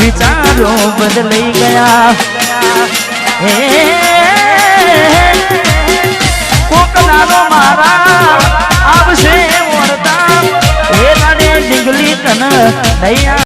વિચારો બદલાઈ ગયા હે કોકલાનો મારા આવશે ઓરતા હે રાડે ડીંગલી તન નૈયા